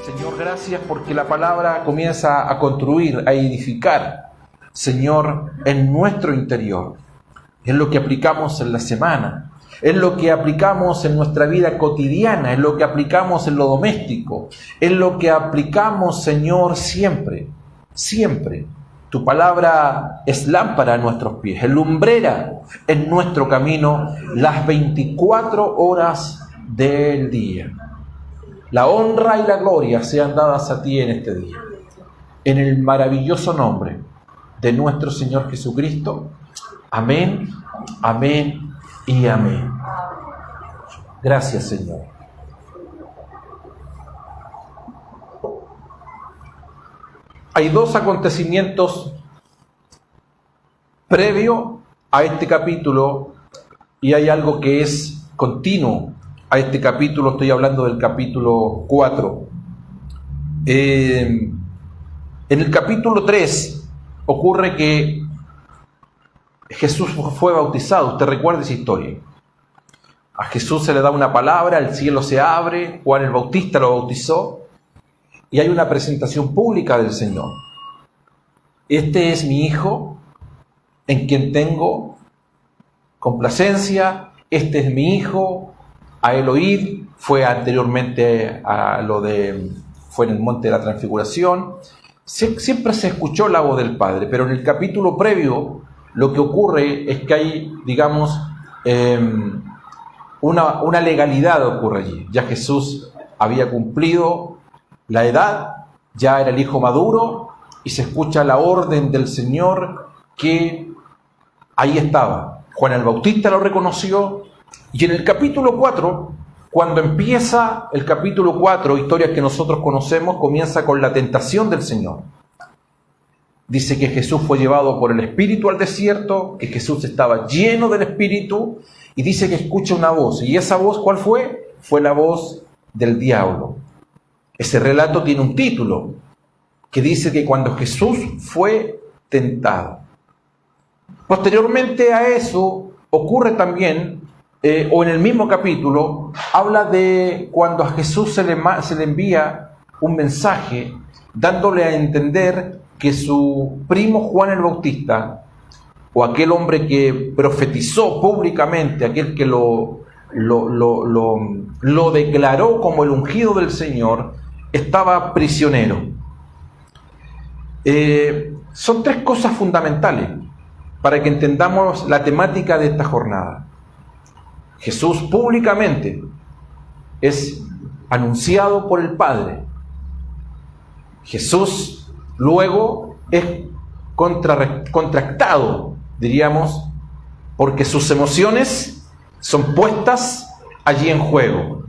Señor, gracias porque la palabra comienza a construir, a edificar, Señor, en nuestro interior. Es lo que aplicamos en la semana, es lo que aplicamos en nuestra vida cotidiana, es lo que aplicamos en lo doméstico, es lo que aplicamos, Señor, siempre, siempre. Tu palabra es lámpara a nuestros pies, es lumbrera en nuestro camino las 24 horas del día. La honra y la gloria sean dadas a ti en este día. En el maravilloso nombre de nuestro Señor Jesucristo. Amén, amén y amén. Gracias, Señor. Hay dos acontecimientos previo a este capítulo y hay algo que es continuo a este capítulo. Estoy hablando del capítulo 4. En el capítulo 3 ocurre que Jesús fue bautizado. Usted recuerda esa historia. A Jesús se le da una palabra, el cielo se abre, Juan el Bautista lo bautizó y hay una presentación pública del Señor. Este es mi Hijo, en quien tengo complacencia. Este es mi Hijo, a él oíd. Fue anteriormente fue en el monte de la Transfiguración. Siempre se escuchó la voz del Padre, pero en el capítulo previo lo que ocurre es que hay, digamos, una legalidad ocurre allí. Ya Jesús había cumplido la edad, ya era el hijo maduro, y se escucha la orden del Señor que ahí estaba. Juan el Bautista lo reconoció, y en el capítulo 4, cuando empieza el capítulo 4, historias que nosotros conocemos, comienza con la tentación del Señor. Dice que Jesús fue llevado por el Espíritu al desierto, que Jesús estaba lleno del Espíritu, y dice que escucha una voz. ¿Y esa voz cuál fue? Fue la voz del diablo. Ese relato tiene un título que dice que cuando Jesús fue tentado. Posteriormente a eso ocurre también, o en el mismo capítulo, habla de cuando a Jesús se le envía un mensaje dándole a entender que su primo Juan el Bautista, o aquel hombre que profetizó públicamente, aquel que lo declaró como el ungido del Señor, estaba prisionero. Son tres cosas fundamentales para que entendamos la temática de esta jornada. Jesús públicamente es anunciado por el Padre. Jesús luego es contractado, diríamos, porque sus emociones son puestas allí en juego,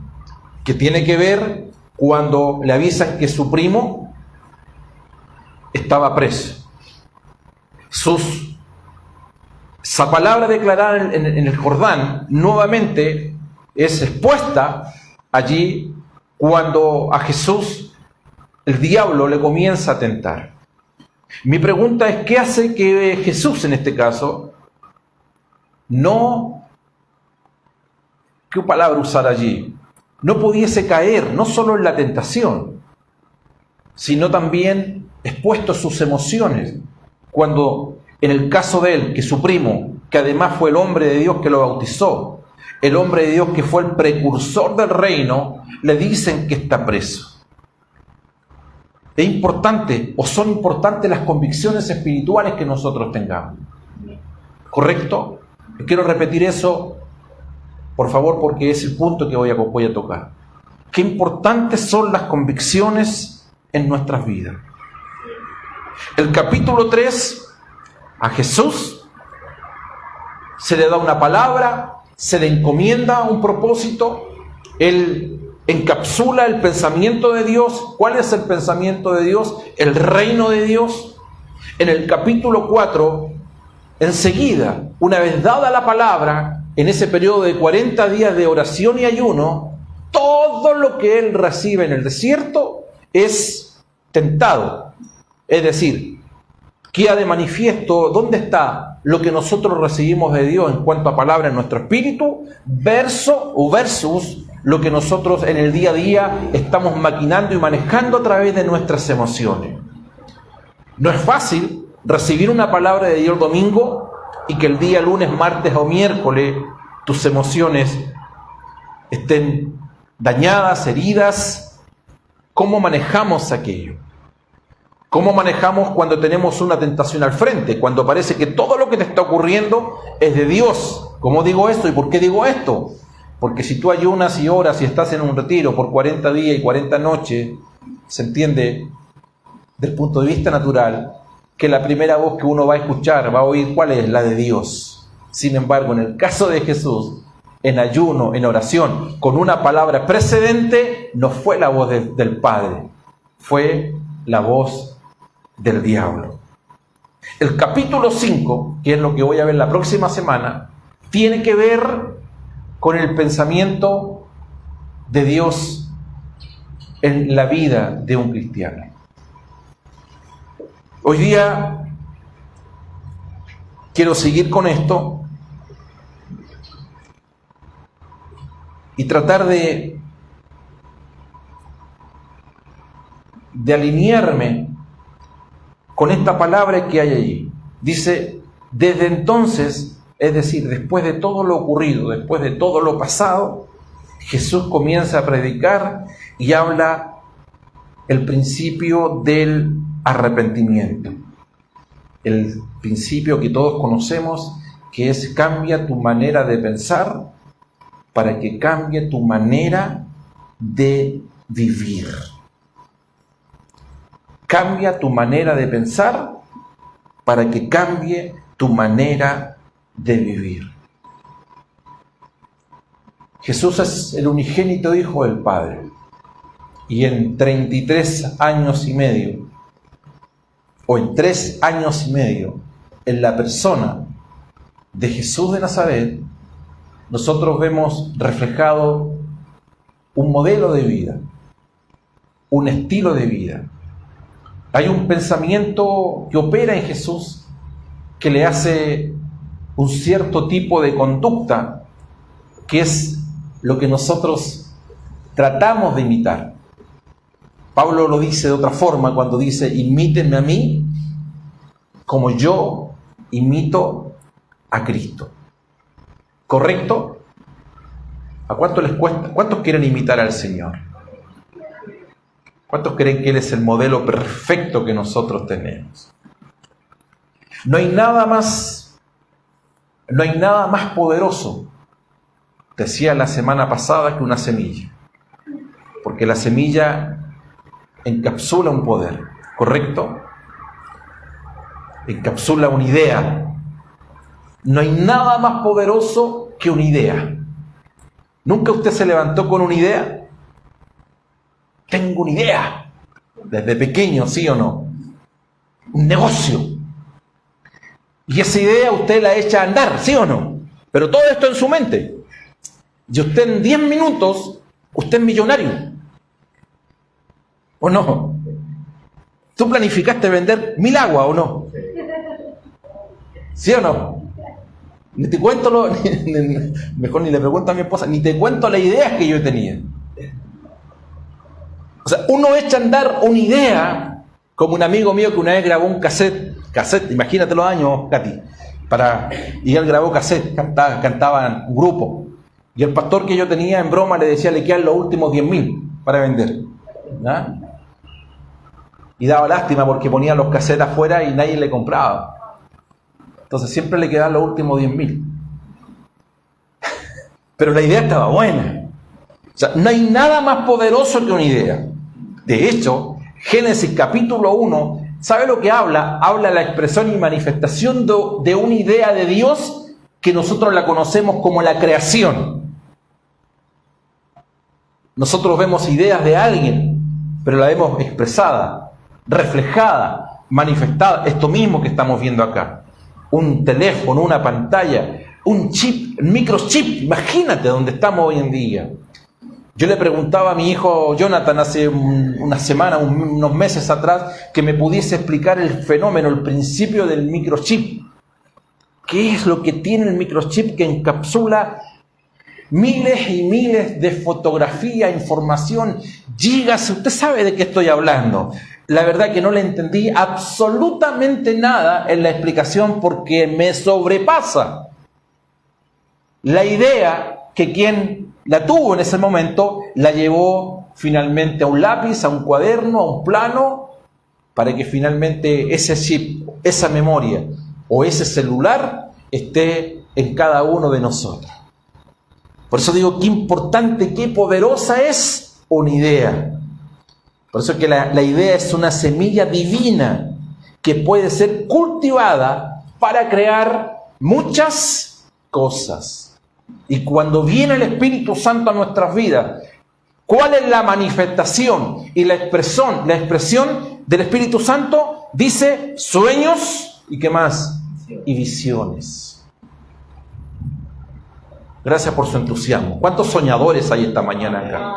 que tiene que ver cuando le avisan que su primo estaba preso. Esa palabra declarada en el Jordán nuevamente es expuesta allí cuando a Jesús el diablo le comienza a tentar. Mi pregunta es, ¿qué hace que Jesús en este caso ¿qué palabra usar allí? No pudiese caer no solo en la tentación, sino también expuesto sus emociones, cuando en el caso de él, que su primo, que además fue el hombre de Dios que lo bautizó, el hombre de Dios que fue el precursor del reino, le dicen que está preso. Es importante, o son importantes las convicciones espirituales que nosotros tengamos. ¿Correcto? Quiero repetir eso, por favor, porque es el punto que voy a tocar. Qué importantes son las convicciones en nuestras vidas. El capítulo 3, a Jesús se le da una palabra, se le encomienda un propósito, él encapsula el pensamiento de Dios. ¿Cuál es el pensamiento de Dios? El reino de Dios. En el capítulo 4, enseguida, una vez dada la palabra, en ese periodo de 40 días de oración y ayuno, todo lo que él recibe en el desierto es tentado. Es decir, queda de manifiesto dónde está lo que nosotros recibimos de Dios en cuanto a palabra en nuestro espíritu versus lo que nosotros en el día a día estamos maquinando y manejando a través de nuestras emociones. No es fácil recibir una palabra de Dios el domingo y que el día lunes, martes o miércoles tus emociones estén dañadas, heridas. ¿Cómo manejamos aquello? ¿Cómo manejamos cuando tenemos una tentación al frente? Cuando parece que todo lo que te está ocurriendo es de Dios. ¿Cómo digo esto y por qué digo esto? Porque si tú ayunas y oras y estás en un retiro por 40 días y 40 noches, se entiende desde el punto de vista natural que la primera voz que uno va a escuchar, va a oír, ¿cuál es? La de Dios. Sin embargo, en el caso de Jesús, en ayuno, en oración, con una palabra precedente, no fue la voz del Padre, fue la voz del diablo. El capítulo 5, que es lo que voy a ver la próxima semana, tiene que ver con el pensamiento de Dios en la vida de un cristiano. Hoy día quiero seguir con esto y tratar de alinearme con esta palabra que hay allí. Dice, desde entonces, es decir, después de todo lo ocurrido, después de todo lo pasado, Jesús comienza a predicar y habla el principio del arrepentimiento. El principio que todos conocemos, que es cambia tu manera de pensar para que cambie tu manera de vivir. Cambia tu manera de pensar para que cambie tu manera de vivir. Jesús es el unigénito Hijo del Padre. Y en 33 años y medio, o en 3 años y medio, en la persona de Jesús de Nazaret, nosotros vemos reflejado un modelo de vida, un estilo de vida. Hay un pensamiento que opera en Jesús que le hace un cierto tipo de conducta que es lo que nosotros tratamos de imitar. Pablo lo dice de otra forma cuando dice, imítenme a mí como yo imito a Cristo. ¿Correcto? ¿A cuánto les cuesta? ¿Cuántos quieren imitar al Señor? ¿Cuántos creen que Él es el modelo perfecto que nosotros tenemos? No hay nada más poderoso, decía la semana pasada, que una semilla. Porque la semilla encapsula un poder, ¿correcto? Encapsula una idea. No hay nada más poderoso que una idea. ¿Nunca usted se levantó con una idea? Tengo una idea. Desde pequeño, ¿sí o no? Un negocio. Y esa idea usted la echa a andar, ¿sí o no? Pero todo esto en su mente. Y usted en 10 minutos, usted es millonario. ¿O no? ¿Tú planificaste vender 1000 aguas o no? ¿Sí o no? Ni te cuento mejor ni le pregunto a mi esposa, ni te cuento las ideas que yo tenía. O sea, uno echa a andar una idea, como un amigo mío que una vez grabó un cassette, imagínate los años, Katy, y él grabó cassette, cantaban un grupo, y el pastor que yo tenía en broma le decía, le quedan los últimos 10.000 para vender, ¿ah? Y daba lástima porque ponía los cassettes afuera y nadie le compraba, entonces siempre le quedaban los últimos 10.000, pero la idea estaba buena. O sea, no hay nada más poderoso que una idea. De hecho, Génesis capítulo 1, ¿sabe lo que habla? Habla la expresión y manifestación de una idea de Dios que nosotros la conocemos como la creación. Nosotros vemos ideas de alguien, pero la vemos expresada, reflejada, manifestada. Esto mismo que estamos viendo acá. Un teléfono, una pantalla, un chip, un microchip. Imagínate dónde estamos hoy en día. Yo le preguntaba a mi hijo Jonathan hace una semana, unos meses atrás, que me pudiese explicar el fenómeno, el principio del microchip. ¿Qué es lo que tiene el microchip que encapsula miles y miles de fotografía, información, gigas. Usted sabe de qué estoy hablando. La verdad que no le entendí absolutamente nada en la explicación porque me sobrepasa la idea que quien la tuvo en ese momento la llevó finalmente a un lápiz, a un cuaderno, a un plano, para que finalmente ese chip, esa memoria o ese celular esté en cada uno de nosotros. Por eso digo, qué importante, qué poderosa es una idea. Por eso que la idea es una semilla divina que puede ser cultivada para crear muchas cosas. Y cuando viene el Espíritu Santo a nuestras vidas, ¿cuál es la manifestación y la expresión del Espíritu Santo? Dice sueños y ¿qué más? Y visiones. Gracias por su entusiasmo. ¿Cuántos soñadores hay esta mañana acá?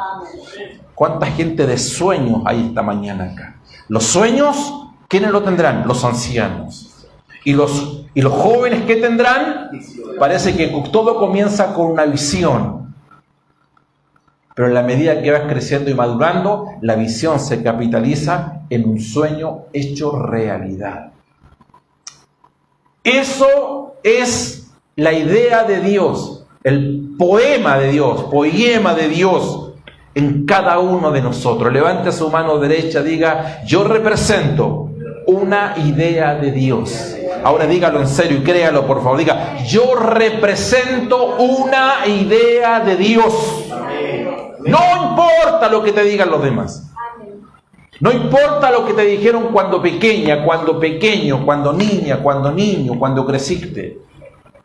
¿Cuánta gente de sueños hay esta mañana acá? Los sueños, ¿quiénes lo tendrán? Los ancianos. ¿Y los jóvenes qué tendrán? Parece que todo comienza con una visión. Pero en la medida que vas creciendo y madurando, la visión se capitaliza en un sueño hecho realidad. Eso es la idea de Dios, el poema de Dios en cada uno de nosotros. Levante su mano derecha, diga, yo represento una idea de Dios. Ahora dígalo en serio y créalo, por favor. Diga, yo represento una idea de Dios. No importa lo que te digan los demás. No importa lo que te dijeron cuando pequeña, cuando pequeño, cuando niña, cuando niño, cuando creciste.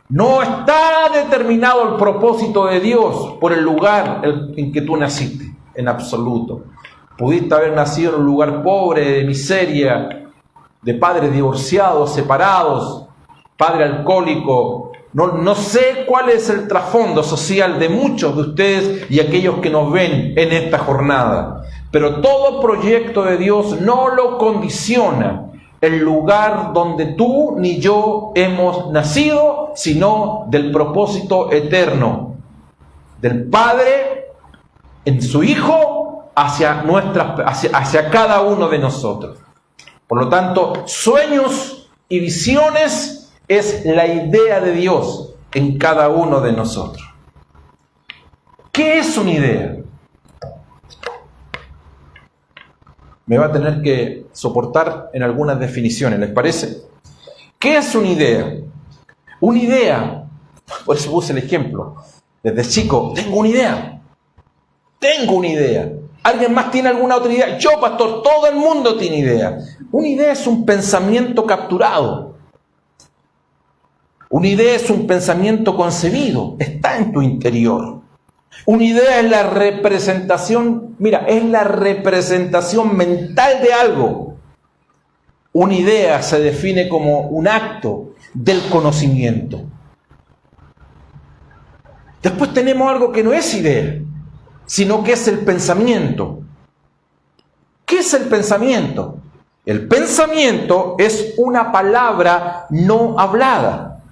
No está determinado el propósito de Dios por el lugar en que tú naciste, en absoluto. Pudiste haber nacido en un lugar pobre, de miseria, de padres divorciados, separados, padre alcohólico. No sé cuál es el trasfondo social de muchos de ustedes y aquellos que nos ven en esta jornada. Pero todo proyecto de Dios no lo condiciona el lugar donde tú ni yo hemos nacido, sino del propósito eterno del Padre en su Hijo hacia cada uno de nosotros. Por lo tanto, sueños y visiones es la idea de Dios en cada uno de nosotros. ¿Qué es una idea? Me va a tener que soportar en algunas definiciones, ¿les parece? ¿Qué es una idea? Una idea, por eso puse el ejemplo, desde chico, tengo una idea. ¿Alguien más tiene alguna otra idea? Yo, pastor, todo el mundo tiene idea. Una idea es un pensamiento capturado. Una idea es un pensamiento concebido, está en tu interior. Una idea es la representación, es la representación mental de algo. Una idea se define como un acto del conocimiento. Después tenemos algo que no es idea, sino que es el pensamiento. ¿Qué es el pensamiento? El pensamiento es una palabra no hablada.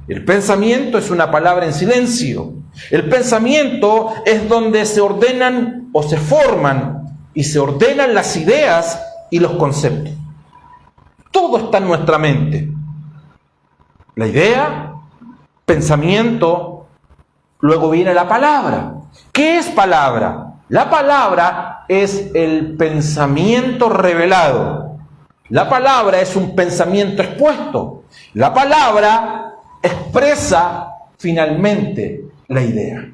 El pensamiento es una palabra en silencio. El pensamiento es donde se ordenan o se forman y se ordenan las ideas y los conceptos. Todo está en nuestra mente. La idea, pensamiento, luego viene la palabra. ¿Qué es palabra? La palabra es el pensamiento revelado. La palabra es un pensamiento expuesto. La palabra expresa finalmente la idea.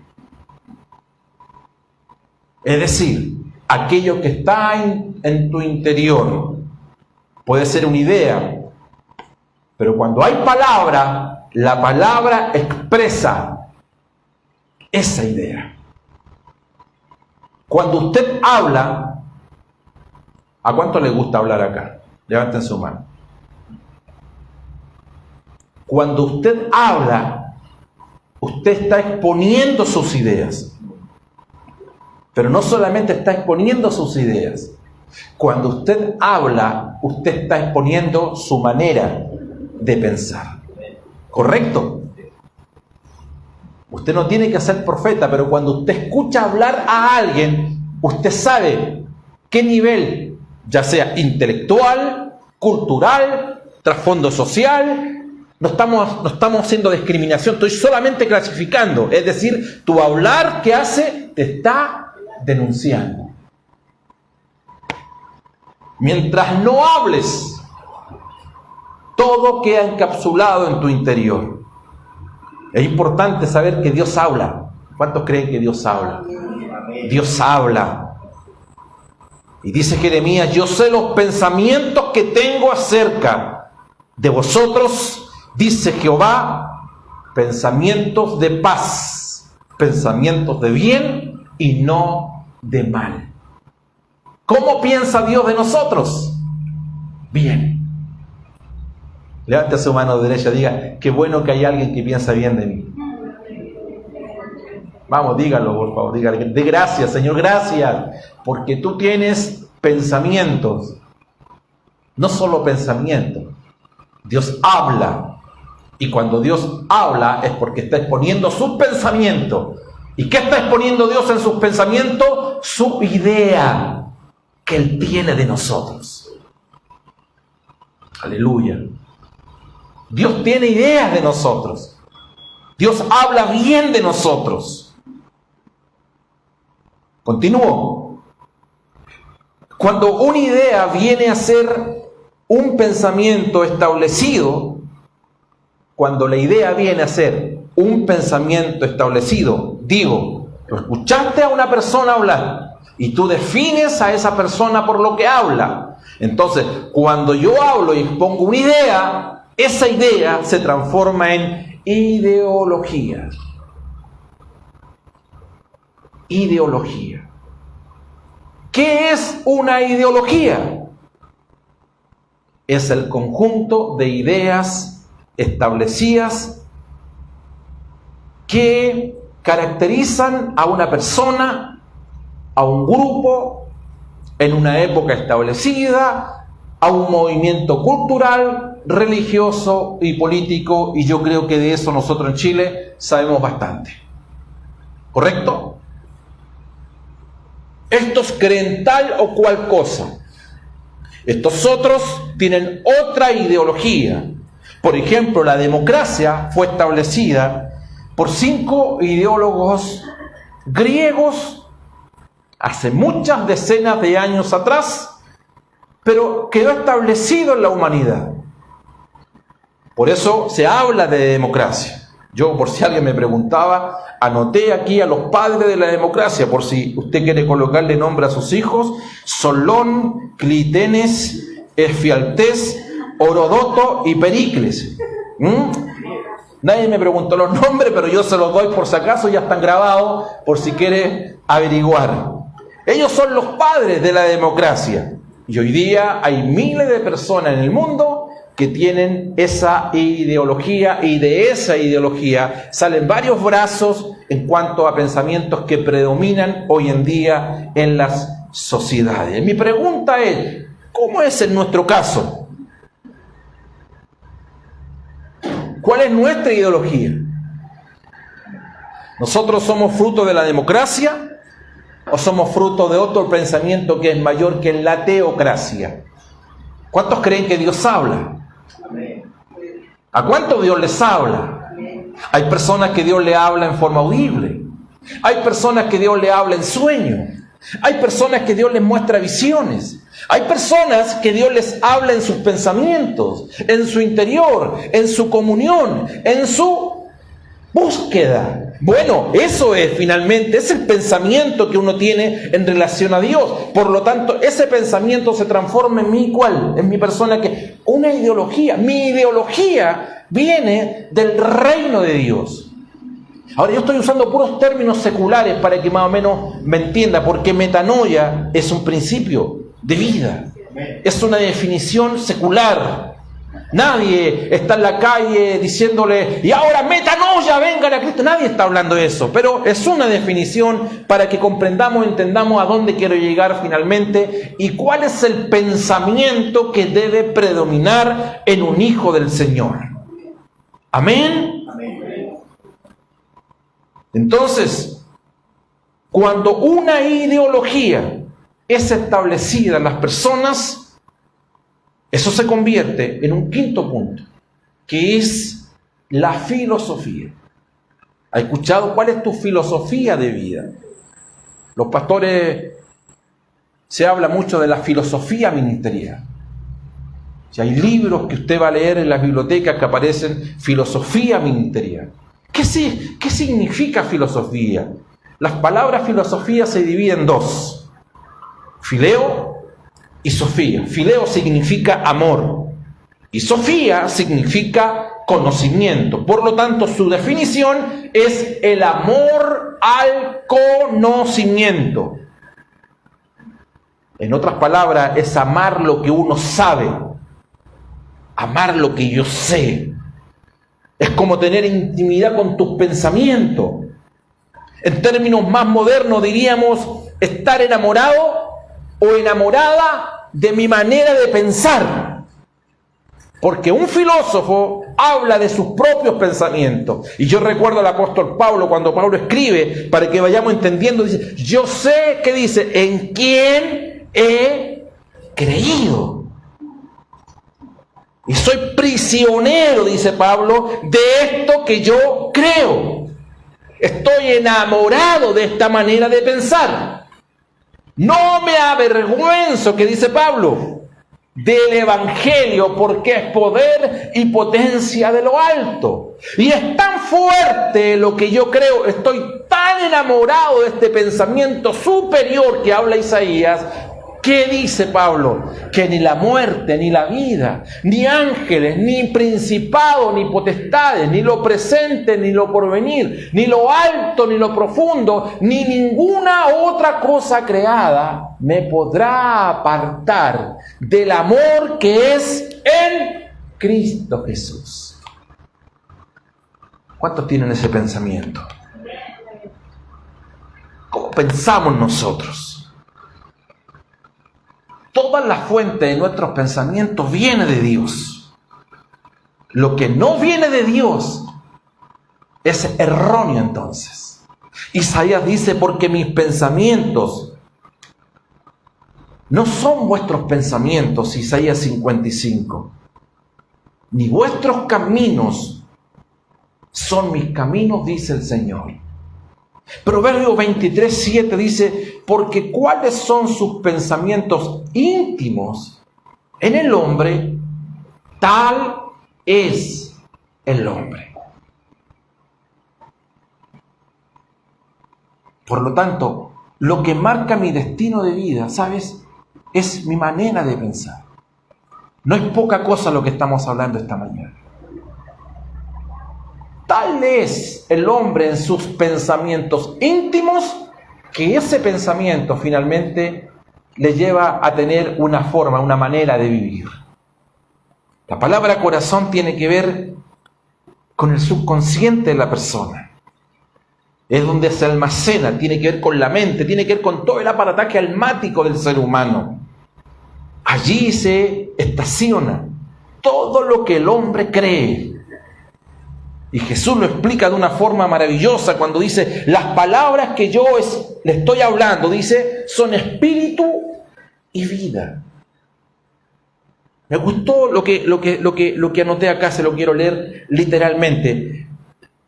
Es decir, aquello que está en tu interior puede ser una idea, pero cuando hay palabra, la palabra expresa esa idea. Cuando usted habla, ¿a cuánto le gusta hablar acá? Levanten su mano. Cuando usted habla, usted está exponiendo sus ideas. Pero no solamente está exponiendo sus ideas. Cuando usted habla, usted está exponiendo su manera de pensar. ¿Correcto? Usted no tiene que ser profeta, pero cuando usted escucha hablar a alguien, usted sabe qué nivel, ya sea intelectual, cultural, trasfondo social. No estamos haciendo discriminación, estoy solamente clasificando. Es decir, tu hablar que hace te está denunciando. Mientras no hables, todo queda encapsulado en tu interior. Es importante saber que Dios habla. ¿Cuántos creen que Dios habla? Dios habla. Y dice Jeremías: yo sé los pensamientos que tengo acerca de vosotros, dice Jehová, pensamientos de paz, pensamientos de bien y no de mal. ¿Cómo piensa Dios de nosotros? Bien. Levante su mano derecha, diga: qué bueno que hay alguien que piensa bien de mí. Vamos, dígalo, por favor, dígale: de gracias, Señor, gracias, porque tú tienes pensamientos. No solo pensamientos, Dios habla. Y cuando Dios habla es porque está exponiendo sus pensamientos. ¿Y qué está exponiendo Dios en sus pensamientos? Su idea que Él tiene de nosotros. Aleluya. Dios tiene ideas de nosotros. Dios habla bien de nosotros. Continúo. Cuando una idea viene a ser un pensamiento establecido, cuando la idea viene a ser un pensamiento establecido, digo, tú escuchaste a una persona hablar y tú defines a esa persona por lo que habla. Entonces, cuando yo hablo y expongo una idea, esa idea se transforma en ideología. Ideología. ¿Qué es una ideología? Es el conjunto de ideas establecidas que caracterizan a una persona, a un grupo, en una época establecida, a un movimiento cultural, religioso y político, y yo creo que de eso nosotros en Chile sabemos bastante. ¿Correcto? Estos creen tal o cual cosa. Estos otros tienen otra ideología. Por ejemplo, la democracia fue establecida por 5 ideólogos griegos hace muchas decenas de años atrás, pero quedó establecido en la humanidad. Por eso se habla de democracia. Yo, por si alguien me preguntaba, anoté aquí a los padres de la democracia, por si usted quiere colocarle nombre a sus hijos: Solón, Clitenes, Efialtés, Orodoto y Pericles. Nadie me preguntó los nombres, pero yo se los doy por si acaso, ya están grabados, por si quiere averiguar. Ellos son los padres de la democracia. Y hoy día hay miles de personas en el mundo que tienen esa ideología, y de esa ideología salen varios brazos en cuanto a pensamientos que predominan hoy en día en las sociedades. Mi pregunta es: ¿cómo es en nuestro caso? ¿Cuál es nuestra ideología? ¿Nosotros somos fruto de la democracia o somos fruto de otro pensamiento que es mayor que la teocracia? ¿Cuántos creen que Dios habla? ¿A cuántos Dios les habla? Hay personas que Dios le habla en forma audible. Hay personas que Dios le habla en sueño. Hay personas que Dios les muestra visiones. Hay personas que Dios les habla en sus pensamientos, en su interior, en su comunión, en su búsqueda. Bueno, eso es finalmente, es el pensamiento que uno tiene en relación a Dios. Por lo tanto, ese pensamiento se transforma en mí, ¿cuál? En mi persona, que una ideología. Mi ideología viene del reino de Dios. Ahora, yo estoy usando puros términos seculares para que más o menos me entienda, porque metanoia es un principio de vida. Es una definición secular. Nadie está en la calle diciéndole: y ahora metanoia, vengan a Cristo. Nadie está hablando de eso, pero es una definición para que comprendamos, entendamos a dónde quiero llegar finalmente y cuál es el pensamiento que debe predominar en un hijo del Señor. Amén. Entonces, cuando una ideología es establecida en las personas, eso se convierte en un quinto punto, que es la filosofía. ¿Has escuchado cuál es tu filosofía de vida? Los pastores, se habla mucho de la filosofía ministerial. Si hay libros que usted va a leer en las bibliotecas que aparecen filosofía ministerial. ¿Qué significa filosofía? Las palabras filosofía se dividen en dos: fileo y sofía. Fileo significa amor y sofía significa conocimiento. Por lo tanto, su definición es el amor al conocimiento. En otras palabras, es amar lo que uno sabe, amar lo que yo sé. Es como tener intimidad con tus pensamientos. En términos más modernos diríamos estar enamorado o enamorada de mi manera de pensar. Porque un filósofo habla de sus propios pensamientos. Y yo recuerdo al apóstol Pablo, cuando Pablo escribe, para que vayamos entendiendo, dice, yo sé, ¿qué dice? En quién he creído. Y soy prisionero, dice Pablo, de esto que yo creo. Estoy enamorado de esta manera de pensar. No me avergüenzo, que dice Pablo, del Evangelio, porque es poder y potencia de lo alto. Y es tan fuerte lo que yo creo, estoy tan enamorado de este pensamiento superior que habla Isaías. ¿Qué dice Pablo? Que ni la muerte, ni la vida, ni ángeles, ni principados, ni potestades, ni lo presente, ni lo porvenir, ni lo alto, ni lo profundo, ni ninguna otra cosa creada me podrá apartar del amor que es en Cristo Jesús. ¿Cuántos tienen ese pensamiento? ¿Cómo pensamos nosotros? Toda la fuente de nuestros pensamientos viene de Dios. Lo que no viene de Dios es erróneo entonces. Isaías dice, porque mis pensamientos no son vuestros pensamientos, Isaías 55, ni vuestros caminos son mis caminos, dice el Señor. Proverbio 23:7 dice, porque cuáles son sus pensamientos íntimos en el hombre, tal es el hombre. Por lo tanto, lo que marca mi destino de vida, ¿sabes? Es mi manera de pensar. No es poca cosa lo que estamos hablando esta mañana. Tal es el hombre en sus pensamientos íntimos que ese pensamiento finalmente le lleva a tener una forma, una manera de vivir. La palabra corazón tiene que ver con el subconsciente de la persona. Es donde se almacena, tiene que ver con la mente, tiene que ver con todo el aparataje almático del ser humano. Allí se estaciona todo lo que el hombre cree. Y Jesús lo explica de una forma maravillosa cuando dice, las palabras que yo le estoy hablando, dice, son espíritu y vida. Me gustó lo que anoté acá, se lo quiero leer literalmente,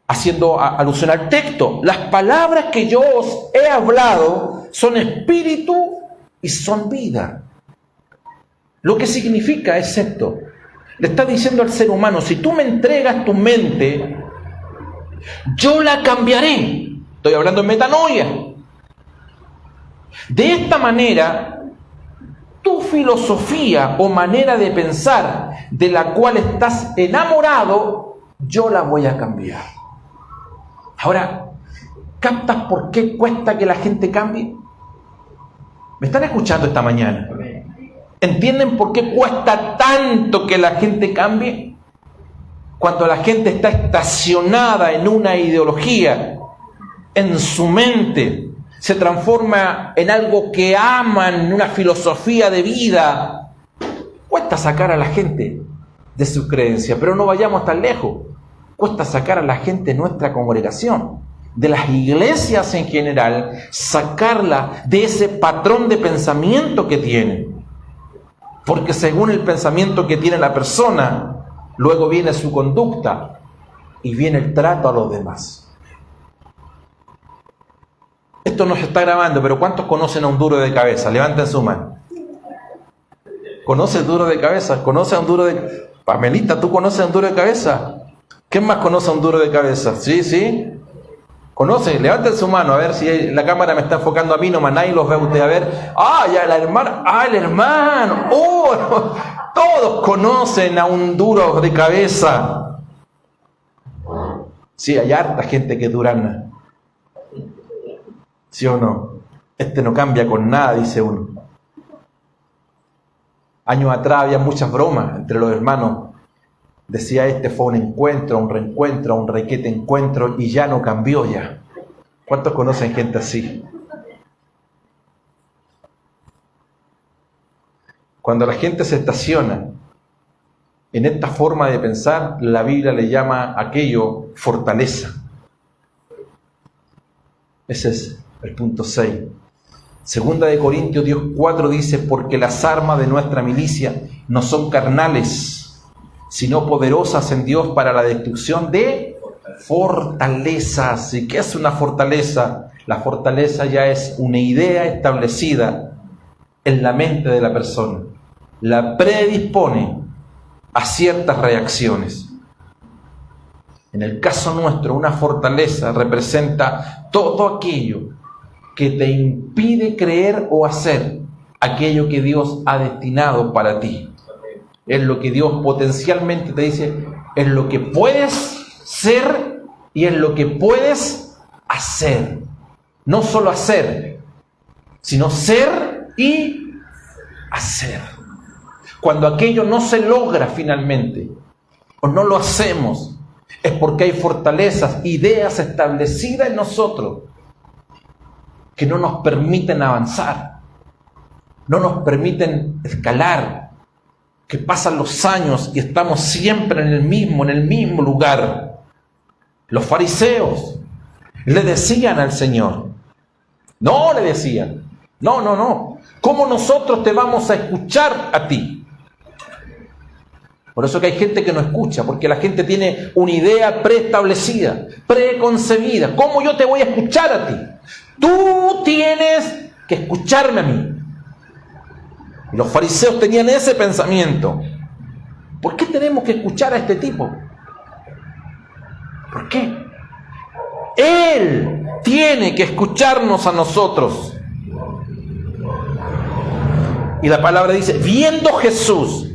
haciendo alusión al texto. Las palabras que yo os he hablado son espíritu y son vida. Lo que significa es esto. Le está diciendo al ser humano, si tú me entregas tu mente, yo la cambiaré. Estoy hablando en metanoia. De esta manera, tu filosofía o manera de pensar de la cual estás enamorado, yo la voy a cambiar. Ahora, ¿captas por qué cuesta que la gente cambie? ¿Me están escuchando esta mañana? ¿Entienden por qué cuesta tanto que la gente cambie? Cuando la gente está estacionada en una ideología, en su mente, se transforma en algo que aman, en una filosofía de vida. Cuesta sacar a la gente de su creencia, pero no vayamos tan lejos. Cuesta sacar a la gente de nuestra congregación. de las iglesias en general, sacarla de ese patrón de pensamiento que tienen. Porque según el pensamiento que tiene la persona, luego viene su conducta y viene el trato a los demás. Esto no se está grabando, pero ¿cuántos conocen a un duro de cabeza? Levanten su mano. ¿Conoces duro de cabeza? ¿Conoces a un duro de... Pamelita, ¿tú conoces a un duro de cabeza? ¿Quién más conoce a un duro de cabeza? ¿Sí, sí? ¿Conoce? Levanten su mano, a ver si la cámara me está enfocando a mí, nomás nadie los ve a usted. A ver, ya la hermana, el hermano, todos conocen a un duro de cabeza. Sí, hay harta gente que es durana. ¿Sí o no? Este no cambia con nada, dice uno. Años atrás había muchas bromas entre los hermanos. Decía, este fue un encuentro, un reencuentro, un requete encuentro y ya no cambió ya. ¿Cuántos conocen gente así? Cuando la gente se estaciona en esta forma de pensar, la Biblia le llama aquello fortaleza. Ese es el punto 6. Segunda de Corintios 4 dice, porque las armas de nuestra milicia no son carnales, sino poderosas en Dios para la destrucción de fortalezas. ¿Y qué es una fortaleza? La fortaleza ya es una idea establecida en la mente de la persona. La predispone a ciertas reacciones. En el caso nuestro, una fortaleza representa todo aquello que te impide creer o hacer aquello que Dios ha destinado para ti. Es lo que Dios potencialmente te dice, es lo que puedes ser y es lo que puedes hacer. No solo hacer, sino ser y hacer. Cuando aquello no se logra finalmente, o no lo hacemos, es porque hay fortalezas, ideas establecidas en nosotros que no nos permiten avanzar, no nos permiten escalar, que pasan los años y estamos siempre en el mismo lugar. Los fariseos le decían al Señor, no le decían, no, ¿cómo nosotros te vamos a escuchar a ti? Por eso que hay gente que no escucha, porque la gente tiene una idea preestablecida, preconcebida. ¿Cómo yo te voy a escuchar a ti? Tú tienes que escucharme a mí. Y los fariseos tenían ese pensamiento. ¿Por qué tenemos que escuchar a este tipo? ¿Por qué? Él tiene que escucharnos a nosotros. Y la palabra dice, viendo Jesús,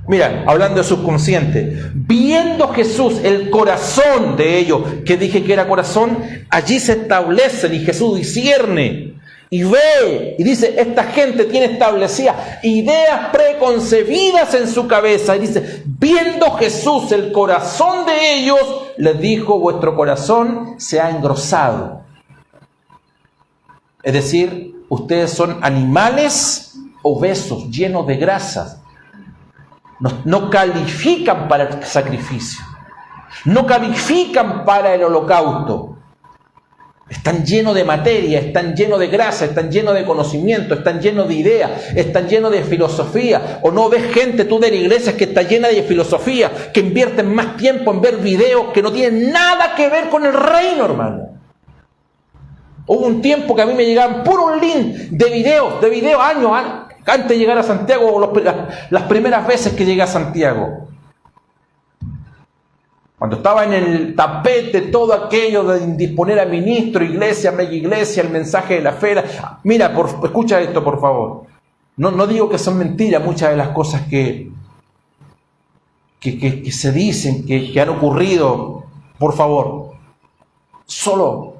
mira, hablando de subconsciente, viendo Jesús el corazón de ellos, que dije que era corazón, allí se establecen y Jesús discierne y ve y dice, esta gente tiene establecidas ideas preconcebidas en su cabeza. Y dice, viendo Jesús el corazón de ellos, les dijo, vuestro corazón se ha engrosado. Es decir, ustedes son animales obesos, llenos de grasas. No califican para el sacrificio, no califican para el holocausto. Están llenos de materia, están llenos de grasa, están llenos de conocimiento, están llenos de ideas, están llenos de filosofía. ¿O no ves gente tú de la iglesia que está llena de filosofía, que invierten más tiempo en ver videos que no tienen nada que ver con el reino, hermano? Hubo un tiempo que a mí me llegaban puros links de videos, años antes de llegar a Santiago, las primeras veces que llegué a Santiago. Cuando estaba en el tapete todo aquello de indisponer a ministro, iglesia, mega iglesia, el mensaje de la fe. Mira, escucha esto, por favor. No digo que son mentiras muchas de las cosas que se dicen, que han ocurrido. Por favor. Solo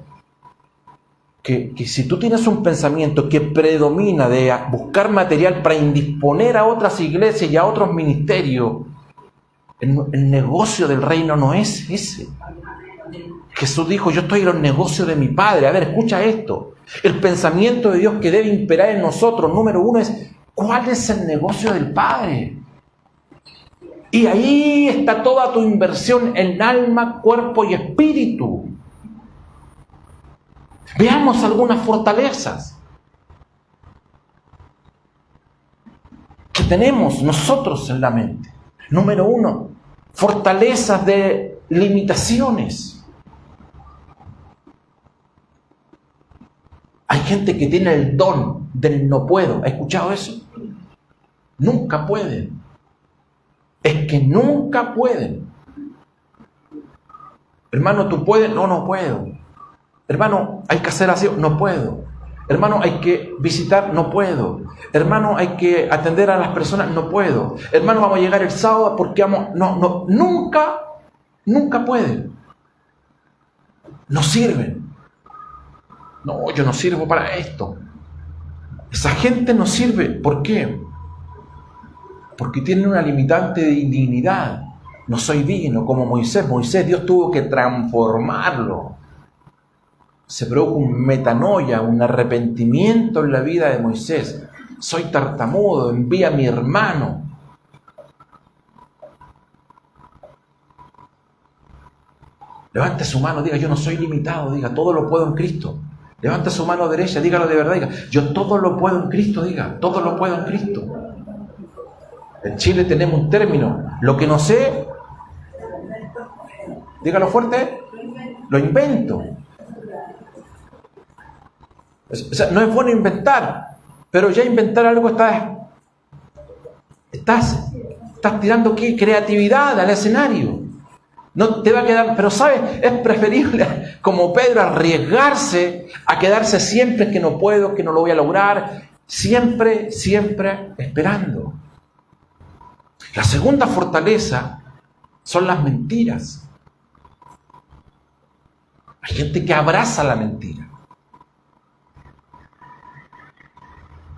que si tú tienes un pensamiento que predomina de buscar material para indisponer a otras iglesias y a otros ministerios, el negocio del reino no es ese. Jesús dijo, yo estoy en los negocios de mi Padre. A ver, escucha esto. El pensamiento de Dios que debe imperar en nosotros, número uno, es ¿cuál es el negocio del Padre? Y ahí está toda tu inversión en alma, cuerpo y espíritu. Veamos algunas fortalezas que tenemos nosotros en la mente. Número 1, fortalezas de limitaciones. Hay gente que tiene el don del no puedo. ¿Ha escuchado eso? Nunca pueden. Es que nunca pueden. Hermano, ¿tú puedes? No, no puedo. Hermano, hay que hacer así. No puedo. Hermano, hay que visitar. No puedo. Hermano, hay que atender a las personas. No puedo. Hermano, vamos a llegar el sábado porque vamos... No, nunca pueden. No sirven. No, yo no sirvo para esto. Esa gente no sirve. ¿Por qué? Porque tienen una limitante de indignidad. No soy digno como Moisés. Moisés, Dios tuvo que transformarlo. Se produjo un metanoia, un arrepentimiento en la vida de Moisés. Soy tartamudo, envía a mi hermano. Levante su mano, diga, yo no soy limitado, diga, todo lo puedo en Cristo. Levante su mano derecha, dígalo de verdad, diga, yo todo lo puedo en Cristo, diga, todo lo puedo en Cristo. En Chile tenemos un término, lo que no sé, dígalo fuerte, lo invento. O sea, no es bueno inventar, pero ya inventar algo estás tirando ¿qué? Creatividad al escenario. No te va a quedar, pero ¿sabes? Es preferible, como Pedro, arriesgarse a quedarse siempre que no puedo, que no lo voy a lograr, siempre esperando. La segunda fortaleza son las mentiras. Hay gente que abraza la mentira.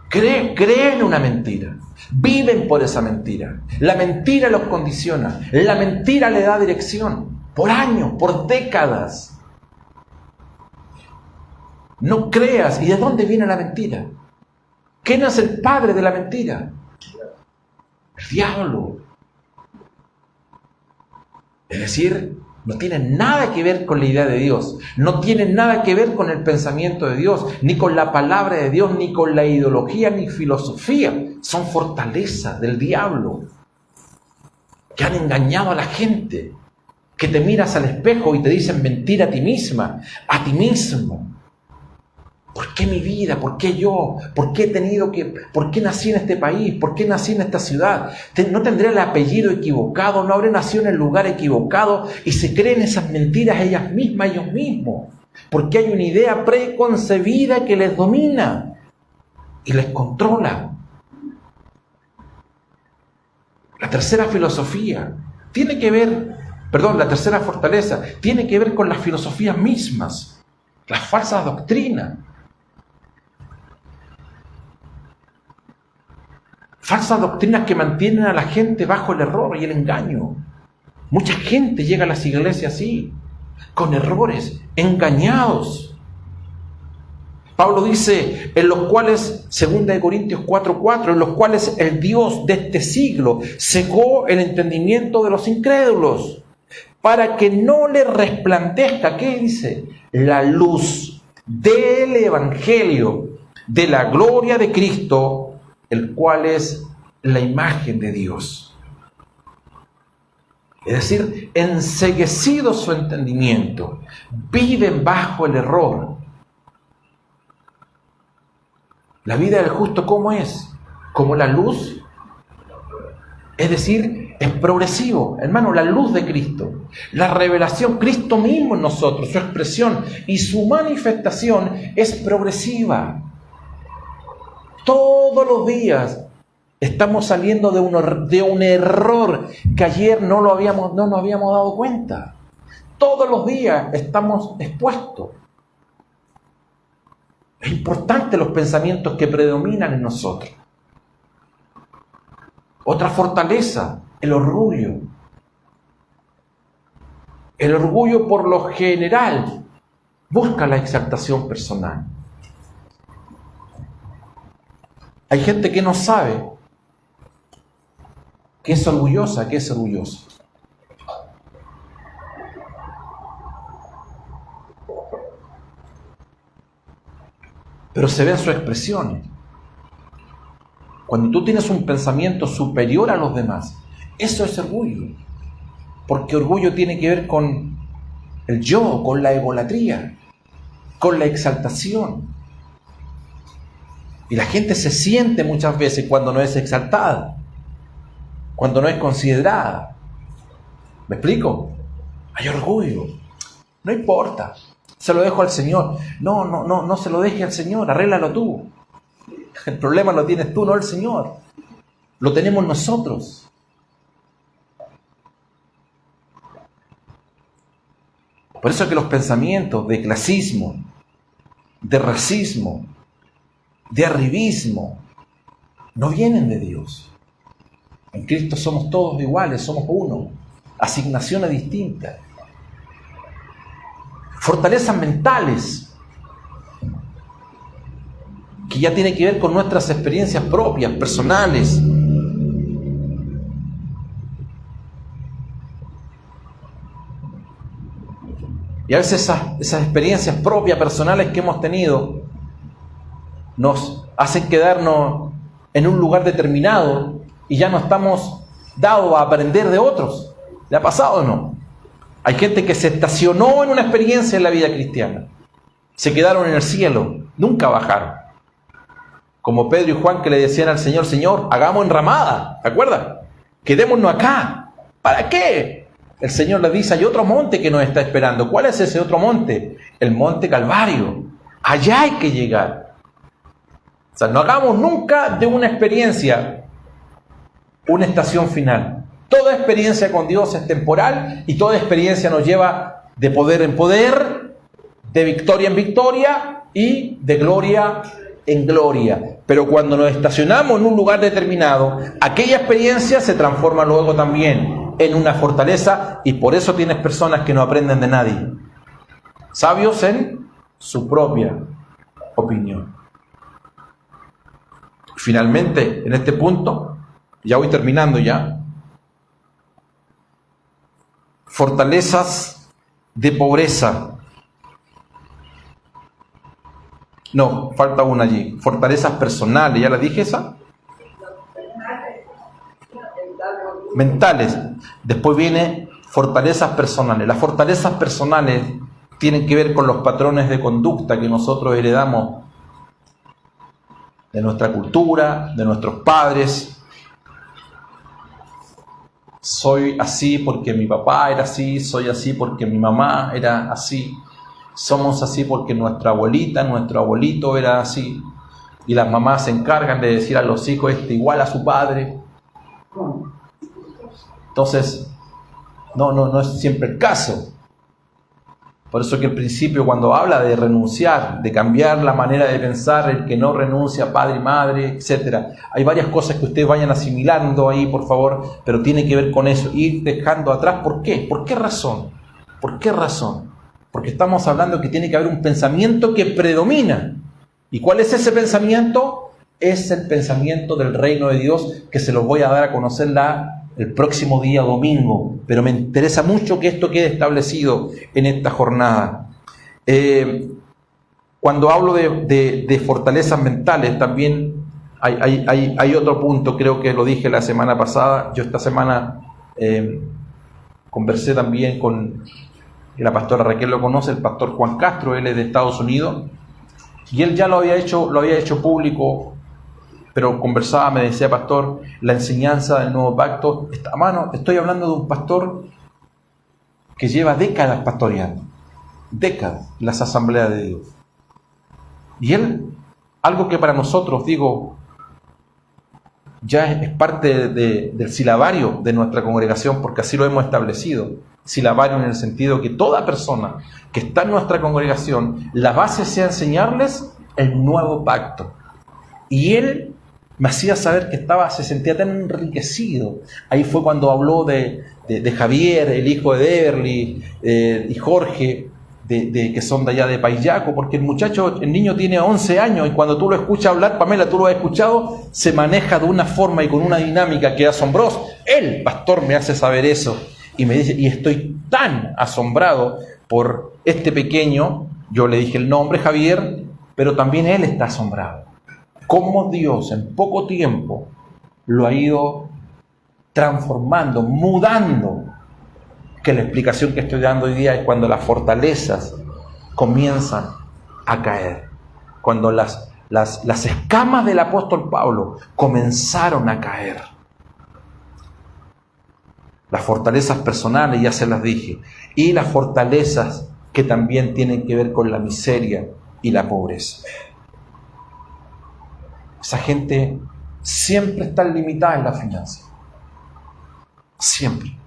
Creen en una mentira. Viven por esa mentira. La mentira los condiciona. La mentira le da dirección. Por años, por décadas. No creas. ¿Y de dónde viene la mentira? ¿Quién es el padre de la mentira? El diablo. Es decir, no tiene nada que ver con la idea de Dios, no tiene nada que ver con el pensamiento de Dios, ni con la palabra de Dios, ni con la ideología, ni filosofía. Son fortalezas del diablo que han engañado a la gente, que te miras al espejo y te dicen mentira a ti misma, a ti mismo. ¿Por qué mi vida? ¿Por qué yo? ¿Por qué por qué nací en este país? ¿Por qué nací en esta ciudad? ¿No tendré el apellido equivocado? ¿No habré nacido en el lugar equivocado? Y se creen esas mentiras ellos mismos. Porque hay una idea preconcebida que les domina y les controla. La tercera fortaleza tiene que ver con las filosofías mismas, las falsas doctrinas. Falsas doctrinas que mantienen a la gente bajo el error y el engaño. Mucha gente llega a las iglesias así, con errores, engañados. Pablo dice, en los cuales, 2 Corintios 4:4, en los cuales el Dios de este siglo cegó el entendimiento de los incrédulos, para que no le resplandezca, ¿qué dice? La luz del Evangelio, de la gloria de Cristo, el cual es la imagen de Dios. Es decir, enceguecido su entendimiento, viven bajo el error. La vida del justo, ¿cómo es? Como la luz, es decir, es progresivo. Hermano, la luz de Cristo, la revelación, Cristo mismo en nosotros, su expresión y su manifestación es progresiva. Todos los días estamos saliendo de un error que ayer no nos habíamos dado cuenta. Todos los días estamos expuestos. Es importante los pensamientos que predominan en nosotros. Otra fortaleza, el orgullo. El orgullo por lo general busca la exaltación personal. Hay gente que no sabe que es orgullosa, que es orgulloso. pero se ven sus expresiones. Cuando tú tienes un pensamiento superior a los demás, eso es orgullo. Porque orgullo tiene que ver con el yo, con la egolatría, con la exaltación. Y la gente se siente muchas veces cuando no es exaltada, cuando no es considerada. ¿Me explico? Hay orgullo. No importa, se lo dejo al Señor. No se lo deje al Señor, arréglalo tú. El problema lo tienes tú, no el Señor. Lo tenemos nosotros. Por eso es que los pensamientos de clasismo, de racismo, de arribismo, no vienen de Dios. En Cristo somos todos iguales, somos uno. Asignaciones distintas. Fortalezas mentales, que ya tiene que ver con nuestras experiencias propias, personales. Y a veces esas experiencias propias, personales que hemos tenido, nos hacen quedarnos en un lugar determinado y ya no estamos dados a aprender de otros. ¿Le ha pasado o no? Hay gente que se estacionó en una experiencia en la vida cristiana. Se quedaron en el cielo, nunca bajaron. Como Pedro y Juan que le decían al Señor, Señor, hagamos enramada, ¿te acuerdas? Quedémonos acá. ¿Para qué? El Señor les dice, hay otro monte que nos está esperando. ¿Cuál es ese otro monte? El monte Calvario. Allá hay que llegar. O sea, no hagamos nunca de una experiencia una estación final. Toda experiencia con Dios es temporal y toda experiencia nos lleva de poder en poder, de victoria en victoria y de gloria en gloria. Pero cuando nos estacionamos en un lugar determinado, aquella experiencia se transforma luego también en una fortaleza y por eso tienes personas que no aprenden de nadie. Sabios en su propia opinión. Finalmente, en este punto, ya voy terminando ya, fortalezas de pobreza. No, falta una allí. Fortalezas personales, ¿ya la dije esa? Mentales. Después viene fortalezas personales. Las fortalezas personales tienen que ver con los patrones de conducta que nosotros heredamos de nuestra cultura, de nuestros padres. Soy así porque mi papá era así, soy así porque mi mamá era así. Somos así porque nuestra abuelita, nuestro abuelito era así. Y las mamás se encargan de decir a los hijos, igual a su padre. Entonces, no es siempre el caso. Por eso que al principio cuando habla de renunciar, de cambiar la manera de pensar, el que no renuncia, padre y madre, etc. Hay varias cosas que ustedes vayan asimilando ahí, por favor, pero tiene que ver con eso, ir dejando atrás. ¿Por qué? ¿Por qué razón? ¿Por qué razón? Porque estamos hablando que tiene que haber un pensamiento que predomina. ¿Y cuál es ese pensamiento? Es el pensamiento del reino de Dios, que se los voy a dar a conocer el próximo día domingo. Pero me interesa mucho que esto quede establecido en esta jornada. Cuando hablo de fortalezas mentales, también hay otro punto, creo que lo dije la semana pasada. Yo esta semana conversé también con la pastora Raquel, lo conoce, el pastor Juan Castro, él es de Estados Unidos, y él ya lo había hecho público, pero conversaba, me decía, pastor, la enseñanza del nuevo pacto, estoy hablando de un pastor que lleva décadas pastoreando, décadas, en las asambleas de Dios. Y él, algo que para nosotros, digo, ya es parte del silabario de nuestra congregación, porque así lo hemos establecido. Silabario en el sentido que toda persona que está en nuestra congregación, la base sea enseñarles el nuevo pacto. Y él me hacía saber que se sentía tan enriquecido. Ahí fue cuando habló de Javier, el hijo de Everly, y Jorge, que son de allá de Paillaco, porque el niño tiene 11 años y cuando tú lo escuchas hablar, Pamela, tú lo has escuchado, se maneja de una forma y con una dinámica que es asombrosa. El pastor me hace saber eso y me dice, y estoy tan asombrado por este pequeño, yo le dije el nombre, Javier, pero también él está asombrado. Cómo Dios en poco tiempo lo ha ido transformando, mudando. Que la explicación que estoy dando hoy día es cuando las fortalezas comienzan a caer. Cuando las escamas del apóstol Pablo comenzaron a caer. Las fortalezas personales, ya se las dije, y las fortalezas que también tienen que ver con la miseria y la pobreza. Esa gente siempre está limitada en la finanza. Siempre.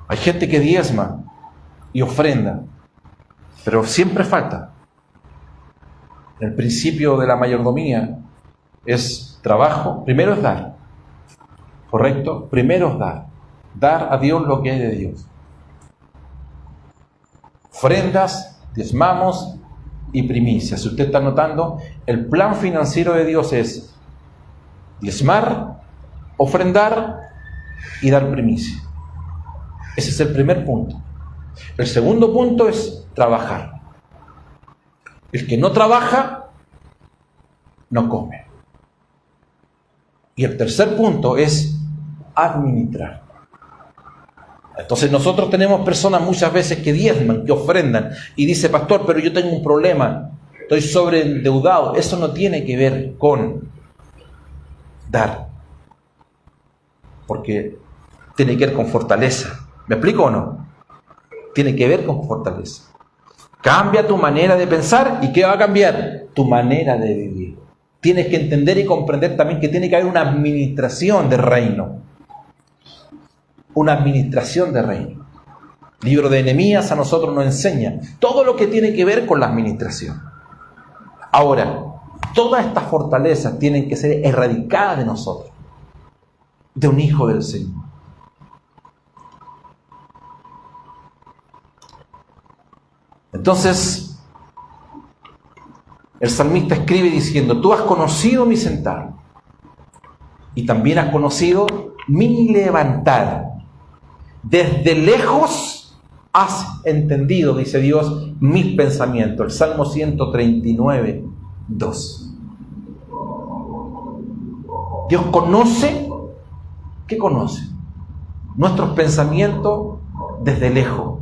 Hay gente que diezma y ofrenda, pero siempre falta. El principio de la mayordomía es trabajo, primero es dar, ¿correcto? Primero es dar a Dios lo que hay de Dios. Ofrendas, diezmamos y primicias. Si usted está notando, el plan financiero de Dios es diezmar, ofrendar y dar primicia. Ese es el primer punto. El segundo punto es trabajar. El que no trabaja, no come. Y el tercer punto es administrar. Entonces nosotros tenemos personas muchas veces que diezman, que ofrendan, y dice, pastor, pero yo tengo un problema, estoy sobreendeudado. Eso no tiene que ver con dar, porque tiene que ver con fortaleza. ¿Me explico o no? Tiene que ver con fortaleza. Cambia tu manera de pensar, ¿y qué va a cambiar? Tu manera de vivir. Tienes que entender y comprender también que tiene que haber una administración de reino. Una administración de reino. El libro de Nehemías a nosotros nos enseña todo lo que tiene que ver con la administración. Ahora, todas estas fortalezas tienen que ser erradicadas de nosotros, de un hijo del Señor. Entonces, el salmista escribe diciendo, tú has conocido mi sentar y también has conocido mi levantar. Desde lejos has entendido, dice Dios, mis pensamientos. El Salmo 139, 2. Dios conoce, ¿qué conoce? Nuestros pensamientos desde lejos.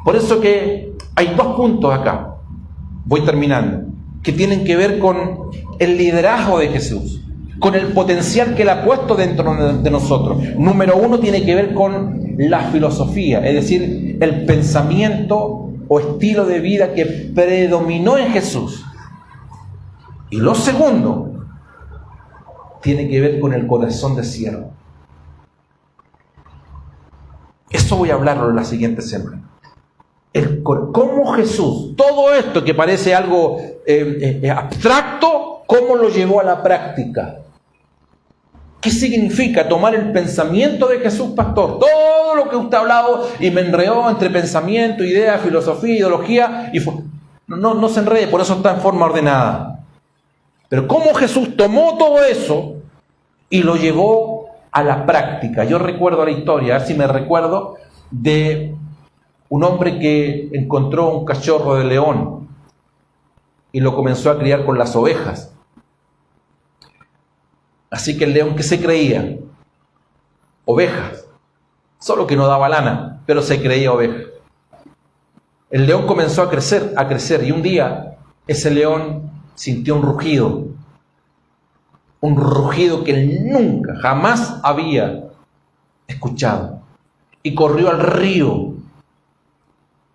Por eso que hay dos puntos acá, voy terminando, que tienen que ver con el liderazgo de Jesús, con el potencial que Él ha puesto dentro de nosotros. Número uno tiene que ver con la filosofía, es decir, el pensamiento o estilo de vida que predominó en Jesús. Y lo segundo tiene que ver con el corazón de siervo. Eso voy a hablarlo en la siguiente semana. Cómo Jesús, todo esto que parece algo abstracto, cómo lo llevó a la práctica. ¿Qué significa tomar el pensamiento de Jesús, pastor? Todo lo que usted ha hablado y me enredó entre pensamiento, idea, filosofía, ideología, y no se enrede, por eso está en forma ordenada. Pero cómo Jesús tomó todo eso y lo llevó a la práctica. Yo recuerdo la historia, a ver si me recuerdo, de un hombre que encontró un cachorro de león y lo comenzó a criar con las ovejas. Así que el león, ¿qué se creía? Ovejas. Solo que no daba lana, pero se creía oveja. El león comenzó a crecer, y un día ese león sintió un rugido que él nunca, jamás había escuchado. Y corrió al río,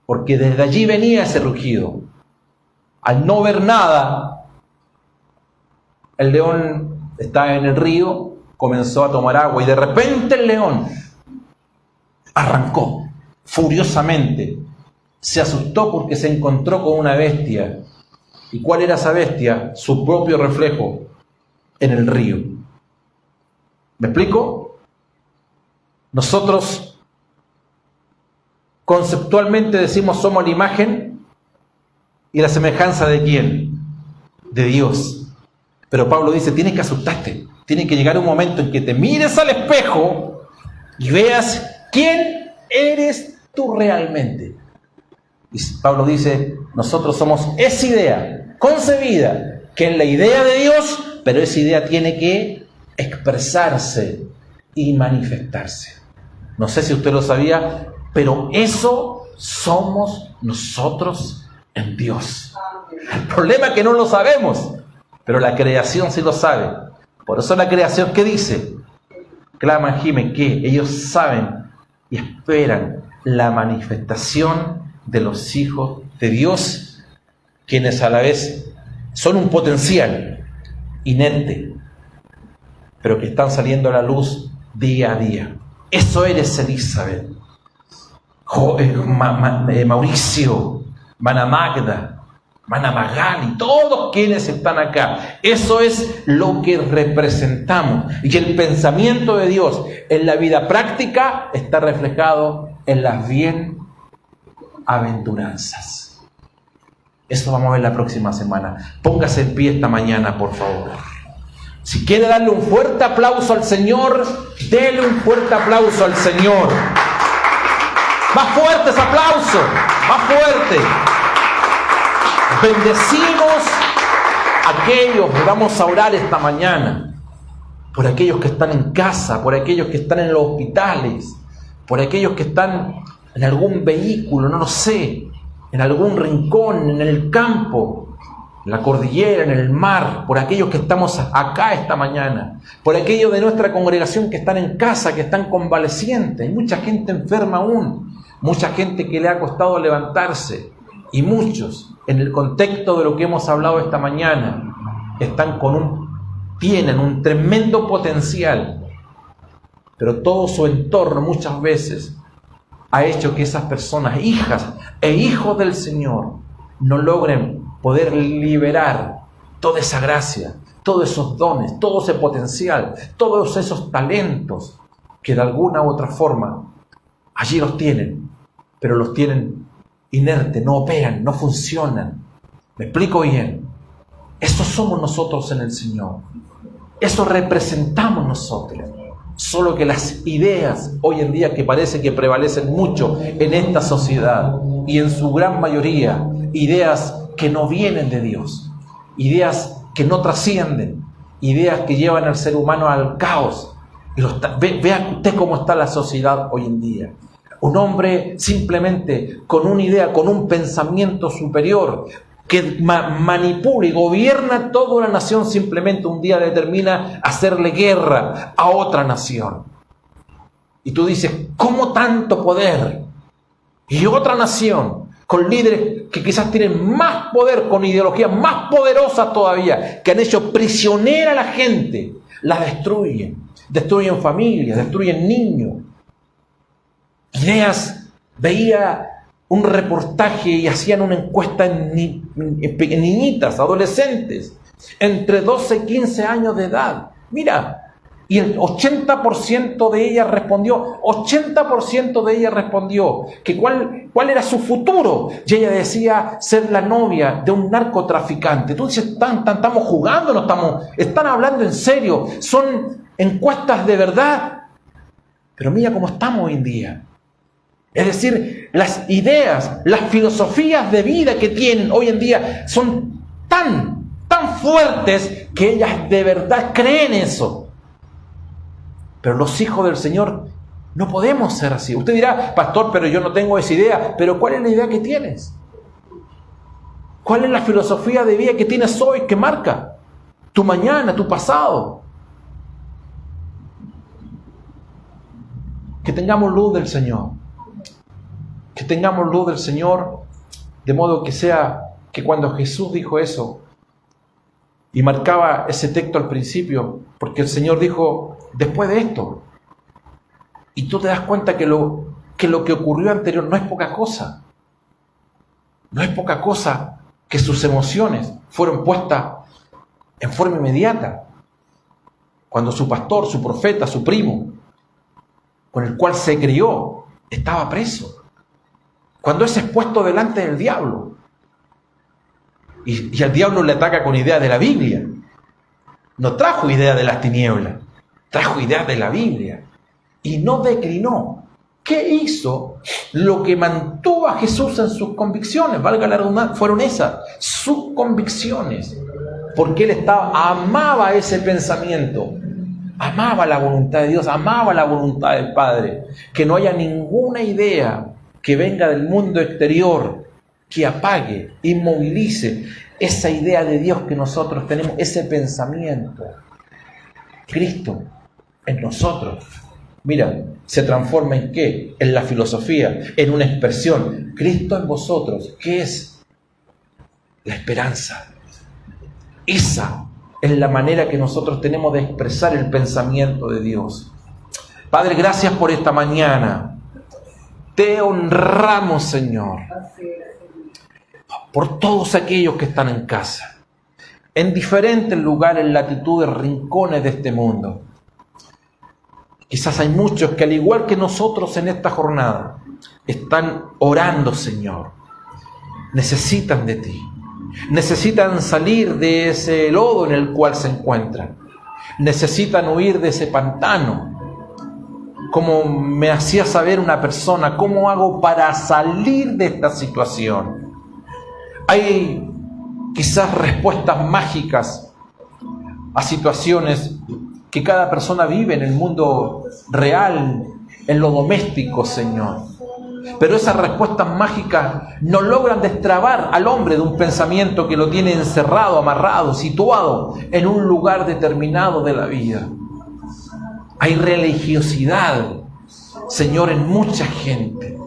porque desde allí venía ese rugido. Al no ver nada, el león estaba en el río, comenzó a tomar agua y de repente el león arrancó furiosamente. Se asustó porque se encontró con una bestia. ¿Y cuál era esa bestia? Su propio reflejo en el río. ¿Me explico? Nosotros conceptualmente decimos somos la imagen y la semejanza de ¿quién? De Dios. Pero Pablo dice, tienes que asustarte, tiene que llegar un momento en que te mires al espejo y veas quién eres tú realmente. Y Pablo dice, nosotros somos esa idea concebida, que es la idea de Dios, pero esa idea tiene que expresarse y manifestarse. No sé si usted lo sabía, pero eso somos nosotros en Dios. El problema es que no lo sabemos, pero la creación sí lo sabe. Por eso la creación, ¿qué dice? Claman, gimen, que ellos saben y esperan la manifestación de los hijos de Dios, quienes a la vez son un potencial inerte, pero que están saliendo a la luz día a día. Eso eres, Elizabeth, Mauricio, Mana Magda, Mana Magali, todos quienes están acá. Eso es lo que representamos. Y el pensamiento de Dios en la vida práctica está reflejado en las bienaventuranzas. Eso vamos a ver la próxima semana. Póngase en pie esta mañana, por favor. Si quiere darle un fuerte aplauso al Señor, déle un fuerte aplauso al Señor. Más fuerte ese aplauso, más fuerte. Bendecimos a aquellos que vamos a orar esta mañana, por aquellos que están en casa, por aquellos que están en los hospitales, por aquellos que están en algún vehículo, no lo sé, en algún rincón, en el campo, en la cordillera, en el mar, por aquellos que estamos acá esta mañana, por aquellos de nuestra congregación que están en casa, que están convalecientes. Hay mucha gente enferma aún, mucha gente que le ha costado levantarse, y muchos, en el contexto de lo que hemos hablado esta mañana, tienen un tremendo potencial, pero todo su entorno muchas veces ha hecho que esas personas, hijas e hijos del Señor, no logren poder liberar toda esa gracia, todos esos dones, todo ese potencial, todos esos talentos que de alguna u otra forma allí los tienen, pero los tienen inertes, no operan, no funcionan. ¿Me explico bien? Eso somos nosotros en el Señor. Eso representamos nosotros. Solo que las ideas hoy en día que parece que prevalecen mucho en esta sociedad, y en su gran mayoría, ideas que no vienen de Dios, ideas que no trascienden, ideas que llevan al ser humano al caos. Y vea usted cómo está la sociedad hoy en día. Un hombre simplemente con una idea, con un pensamiento superior, que manipula y gobierna toda una nación, simplemente un día determina hacerle guerra a otra nación. Y tú dices, ¿cómo tanto poder? Y otra nación, con líderes que quizás tienen más poder, con ideologías más poderosas todavía, que han hecho prisionera a la gente, la destruyen. Destruyen familias, destruyen niños. Ideas, veía un reportaje y hacían una encuesta en niñitas, adolescentes, entre 12 y 15 años de edad. Mira, y el 80% de ellas respondió, que cuál era su futuro. Y ella decía ser la novia de un narcotraficante. Tú dices, estamos jugando, no están hablando en serio, son encuestas de verdad. Pero mira cómo estamos hoy en día. Es decir, las ideas, las filosofías de vida que tienen hoy en día son tan fuertes que ellas de verdad creen eso. Pero los hijos del Señor no podemos ser así. Usted dirá, pastor, pero yo no tengo esa idea. Pero ¿cuál es la idea que tienes? ¿Cuál es la filosofía de vida que tienes hoy que marca tu mañana, tu pasado? Que tengamos luz del Señor. Que tengamos luz del Señor, de modo que sea que cuando Jesús dijo eso y marcaba ese texto al principio, porque el Señor dijo, después de esto, y tú te das cuenta que lo que ocurrió anterior no es poca cosa. No es poca cosa que sus emociones fueron puestas en forma inmediata. Cuando su pastor, su profeta, su primo, con el cual se crió, estaba preso. Cuando es expuesto delante del diablo. Y al diablo le ataca con ideas de la Biblia. No trajo ideas de las tinieblas, trajo ideas de la Biblia. Y no declinó. ¿Qué hizo lo que mantuvo a Jesús en sus convicciones? Valga la redundancia, fueron esas, sus convicciones. Porque él amaba ese pensamiento, amaba la voluntad de Dios, amaba la voluntad del Padre. Que no haya ninguna idea que venga del mundo exterior que apague, inmovilice esa idea de Dios que nosotros tenemos, ese pensamiento. Cristo en nosotros. Mira, se transforma ¿en qué? En la filosofía, en una expresión. Cristo en vosotros, ¿qué es? La esperanza. Esa es la manera que nosotros tenemos de expresar el pensamiento de Dios. Padre, gracias por esta mañana. Te honramos, Señor, por todos aquellos que están en casa, en diferentes lugares, latitudes, rincones de este mundo. Quizás hay muchos que, al igual que nosotros en esta jornada, están orando, Señor. Necesitan de ti. Necesitan salir de ese lodo en el cual se encuentran. Necesitan huir de ese pantano. Como me hacía saber una persona, ¿cómo hago para salir de esta situación? Hay quizás respuestas mágicas a situaciones que cada persona vive en el mundo real, en lo doméstico, Señor. Pero esas respuestas mágicas no logran destrabar al hombre de un pensamiento que lo tiene encerrado, amarrado, situado en un lugar determinado de la vida. Hay religiosidad, Señor, en mucha gente.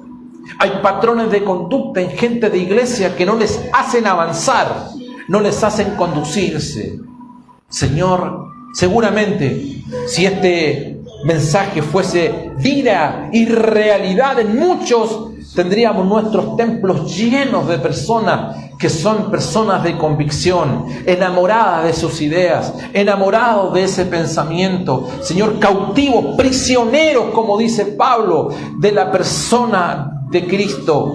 Hay patrones de conducta en gente de iglesia que no les hacen avanzar, no les hacen conducirse. Señor, seguramente si este mensaje fuese vida y realidad en muchos, tendríamos nuestros templos llenos de personas que son personas de convicción, enamoradas de sus ideas, enamorados de ese pensamiento. Señor, cautivos, prisioneros, como dice Pablo, de la persona de Cristo.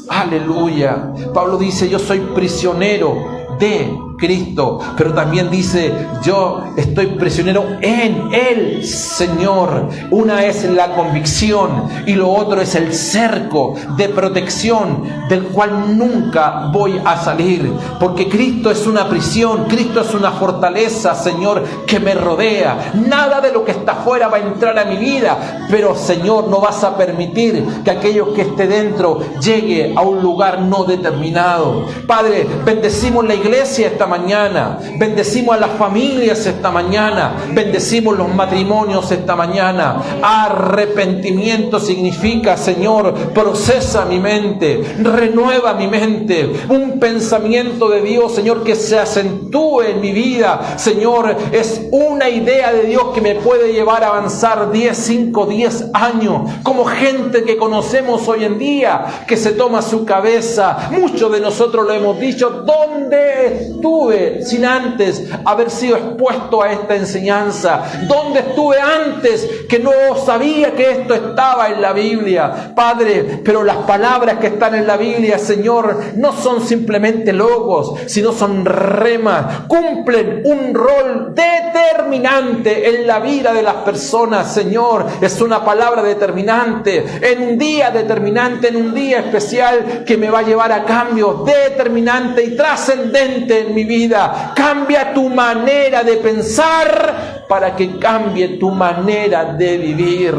Aleluya. Pablo dice, yo soy prisionero de Cristo, pero también dice, yo estoy prisionero en el Señor. Una es la convicción y lo otro es el cerco de protección del cual nunca voy a salir, porque Cristo es una prisión, Cristo es una fortaleza, Señor, que me rodea. Nada de lo que está afuera va a entrar a mi vida, pero Señor, no vas a permitir que aquello que esté dentro llegue a un lugar no determinado. Padre, bendecimos la iglesia esta mañana, bendecimos a las familias esta mañana, bendecimos los matrimonios esta mañana. Arrepentimiento significa, Señor, procesa mi mente, renueva mi mente, un pensamiento de Dios, Señor, que se acentúe en mi vida. Señor, es una idea de Dios que me puede llevar a avanzar 5, 10 años, como gente que conocemos hoy en día, que se toma su cabeza. Muchos de nosotros lo hemos dicho, ¿dónde estuve sin antes haber sido expuesto a esta enseñanza? ¿Dónde estuve antes que no sabía que esto estaba en la Biblia? Padre, pero las palabras que están en la Biblia, Señor, no son simplemente logos, sino son remas, cumplen un rol determinante en la vida de las personas. Señor, es una palabra determinante, en un día determinante, en un día especial que me va a llevar a cambios determinante y trascendente en mi vida. Cambia tu manera de pensar para que cambie tu manera de vivir.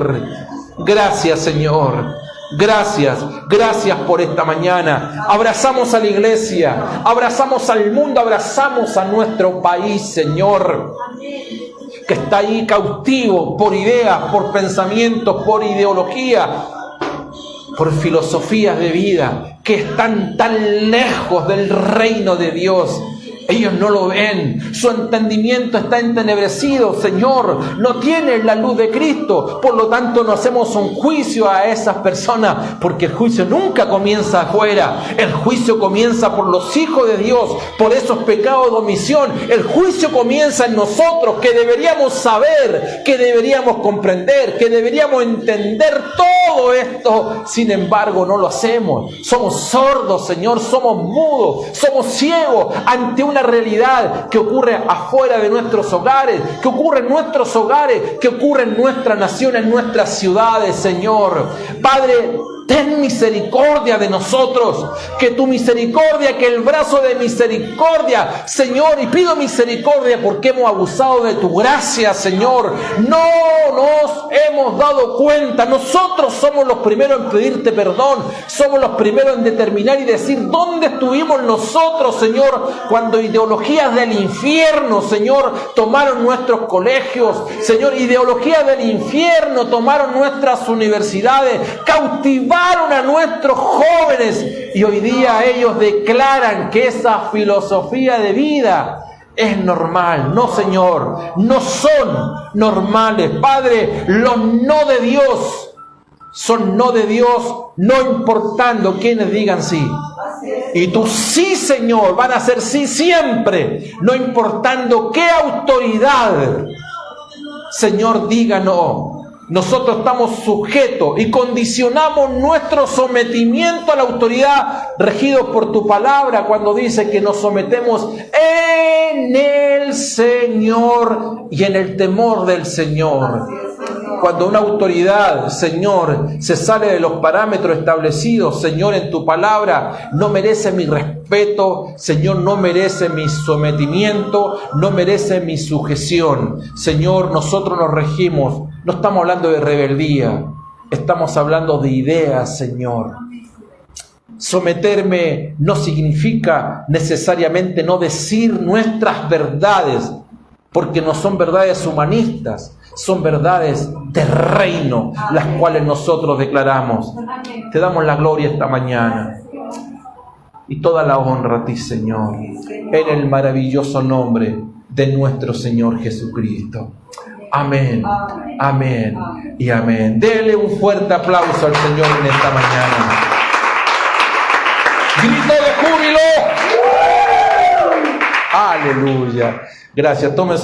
Gracias, Señor. Gracias por esta mañana. Abrazamos a la iglesia, abrazamos al mundo, abrazamos a nuestro país, Señor, que está ahí cautivo por ideas, por pensamientos, por ideología, por filosofías de vida que están tan lejos del reino de Dios. Ellos no lo ven, su entendimiento está entenebrecido, Señor, no tienen la luz de Cristo. Por lo tanto, no hacemos un juicio a esas personas, porque el juicio nunca comienza afuera, el juicio comienza por los hijos de Dios, por esos pecados de omisión. El juicio comienza en nosotros, que deberíamos saber, que deberíamos comprender, que deberíamos entender todo todo esto, sin embargo no lo hacemos. Somos sordos, Señor, somos mudos, somos ciegos ante una realidad que ocurre afuera de nuestros hogares, que ocurre en nuestros hogares, que ocurre en nuestra nación, en nuestras ciudades, Señor. Padre, ten misericordia de nosotros, que tu misericordia, que el brazo de misericordia, Señor, y pido misericordia porque hemos abusado de tu gracia, Señor. No nos hemos dado cuenta. Nosotros somos los primeros en pedirte perdón, somos los primeros en determinar y decir dónde estuvimos nosotros, Señor, cuando ideologías del infierno, Señor, tomaron nuestros colegios, Señor, ideologías del infierno tomaron nuestras universidades, cautivaron a nuestros jóvenes y hoy día ellos declaran que esa filosofía de vida es normal. No, Señor, no son normales. Padre, los no de Dios son no de Dios, no importando quienes digan sí. Y tu sí, Señor, van a ser sí siempre, no importando qué autoridad, Señor, diga no. Nosotros estamos sujetos y condicionamos nuestro sometimiento a la autoridad regidos por tu palabra cuando dice que nos sometemos en el Señor y en el temor del Señor. Cuando una autoridad, Señor, se sale de los parámetros establecidos, Señor, en tu palabra, no merece mi respeto, Señor, no merece mi sometimiento, no merece mi sujeción. Señor, nosotros nos regimos, no estamos hablando de rebeldía, estamos hablando de ideas, Señor. Someterme no significa necesariamente no decir nuestras verdades, porque no son verdades humanistas, son verdades de reino, las cuales nosotros declaramos. Te damos la gloria esta mañana y toda la honra a ti, Señor, en el maravilloso nombre de nuestro Señor Jesucristo. Amén, amén y amén. Dele un fuerte aplauso al Señor en esta mañana. Grito de júbilo. Aleluya. Gracias. Tome